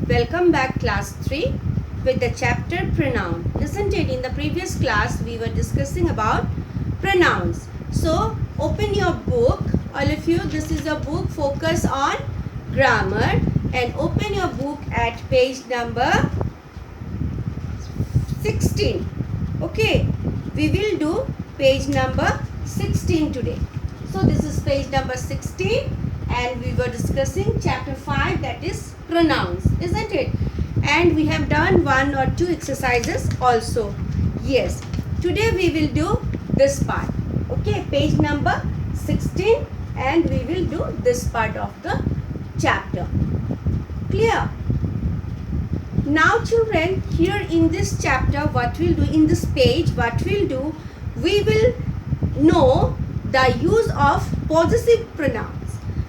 Welcome back class 3 with the chapter pronoun. Isn't it? In the previous class we were discussing about pronouns. So open your book, all of you. This is a book focus on grammar, and open your book at page number 16. Okay, we will do page number 16 today. So this is page number 16 and we were discussing chapter 5, that is pronouns, isn't it? And we have done 1 or 2 exercises also. Yes, today we will do this part. Okay, page number 16, and we will do this part of the chapter. Clear? Now children, here in this chapter, what we'll do, in this page, what we'll do, we will know the use of possessive pronouns.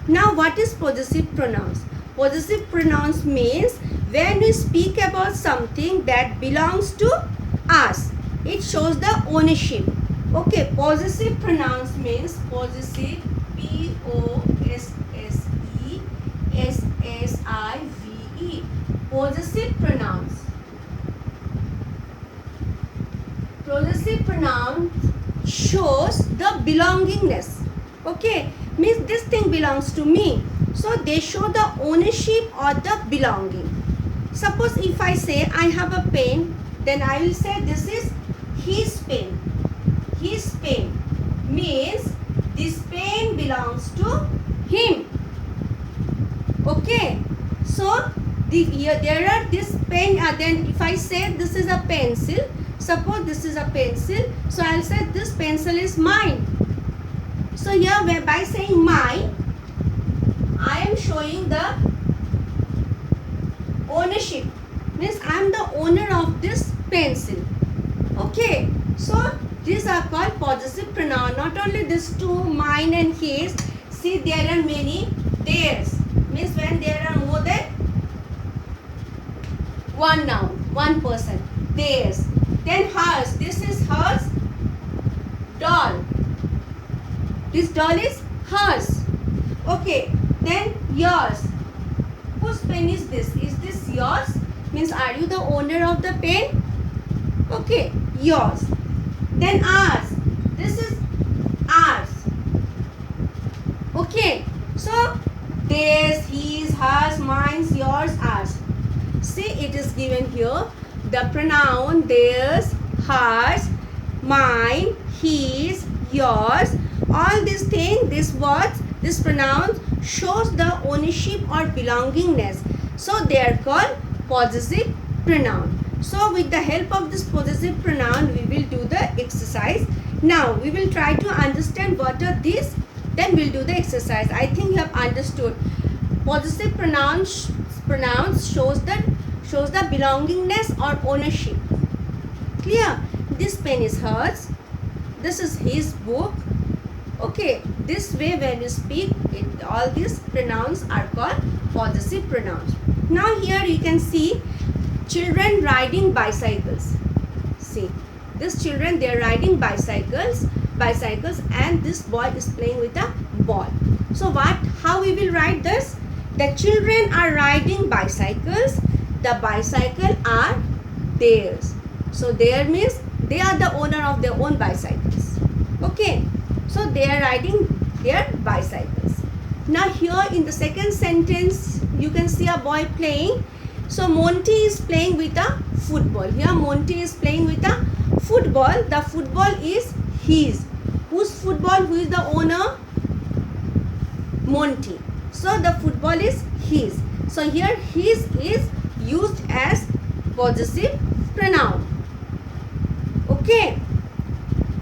Now what is possessive pronouns? Possessive pronouns means when we speak about something that belongs to us. It shows the ownership. Okay, possessive pronouns means possessive, P-O-S-S-E-S-S-I-V-E. Possessive pronouns. Possessive pronoun shows the belongingness. Okay, means this thing belongs to me. So they show the ownership or the belonging. Suppose if I say I have a pen, then I will say this is his pen. His pen means this pen belongs to him. Okay, so there are this pen, then if I say this is a pencil, suppose this is a pencil, so I will say this pencil is mine. So here by saying mine, I am showing the ownership, means I am the owner of this pencil. Okay, so these are called possessive pronoun. Not only these two, mine and his. See, there are many theirs, means when there are more than one noun, one person. Theirs. Then hers, this is hers doll. This doll is hers. Okay, then yours. Whose pen is this? Is this yours? Means are you the owner of the pen? Okay, yours. Then ours. This is ours. Okay, so theirs, his, hers, mine's, yours, ours. See, it is given here. The pronoun theirs, hers, mine, his, yours, all these things, these words, this pronoun shows the ownership or belongingness. So they are called possessive pronoun. So with the help of this possessive pronoun, we will do the exercise. Now we will try to understand what are these, then we'll do the exercise. I think you have understood. Possessive pronouns shows the belongingness or ownership. Clear? This pen is hers. This is his book. Okay, this way when you speak, all these pronouns are called possessive pronouns. Now here you can see children riding bicycles. See, these children, they are riding bicycles, and this boy is playing with a ball. So how we will write this? The children are riding bicycles. The bicycle are theirs. So there means they are the owner of their own bicycles. Okay, so they are riding their bicycles. Now here in the second sentence, you can see a boy playing. So Monty is playing with a football. Here Monty is playing with a football. The football is his. Whose football? Who is the owner? Monty. So the football is his. So here his is used as possessive pronoun. Okay.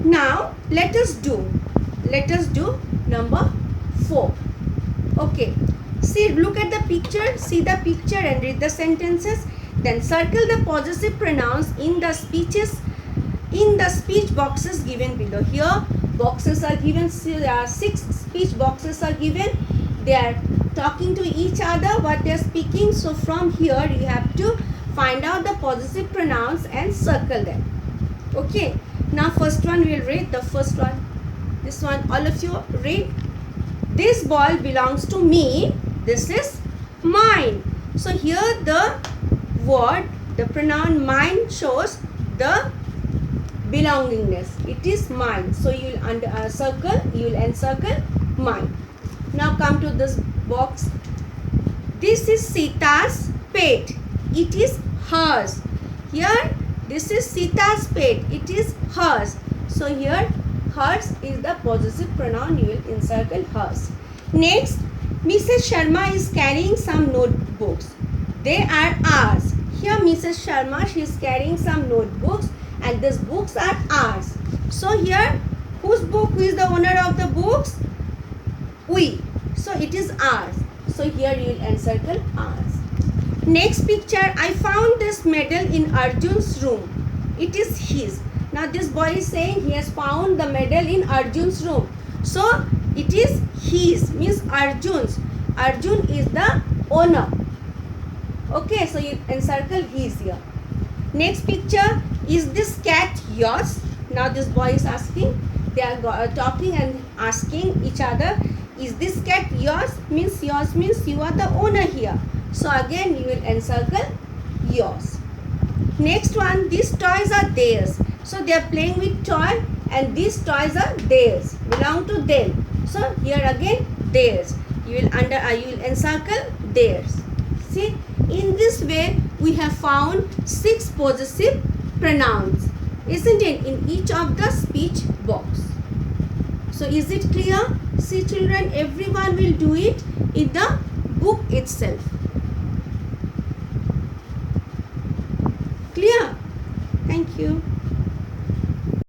Now let us do number 4. Okay. See, look at the picture. See the picture and read the sentences. Then circle the possessive pronouns in the speech boxes given below. Here boxes are given. There are 6 speech boxes are given. They are talking to each other, what they are speaking. So from here you have to find out the possessive pronouns and circle them. Okay. Now first one we will read. The first one, this one, all of you read. This ball belongs to me. This is mine. So here the word, the pronoun mine shows the belongingness. It is mine. So you will you will encircle mine. Now come to this box. This is Sita's pet. It is hers. Here this is Sita's pet. It is hers. So here hers is the possessive pronoun. You will encircle hers. Next, Mrs. Sharma is carrying some notebooks. They are ours. Here Mrs. Sharma, she is carrying some notebooks and these books are ours. So here whose book, who is the owner of the books? We. So it is ours. So here you will encircle ours. Next picture, I found this medal in Arjun's room. It is his. Now this boy is saying he has found the medal in Arjun's room. So it is his, means Arjun's. Arjun is the owner. Okay, so you encircle his here. Next picture, is this cat yours? Now this boy is asking. They are talking and asking each other, is this cat yours? Means yours means you are the owner here. So again you will encircle yours. Next one, these toys are theirs. So they are playing with toy and these toys are theirs, belong to them. So here again theirs. You will encircle theirs. See, in this way we have found 6 possessive pronouns, isn't it, in each of the speech box. So is it clear? See children, everyone will do it in the book itself. Clear? Thank you.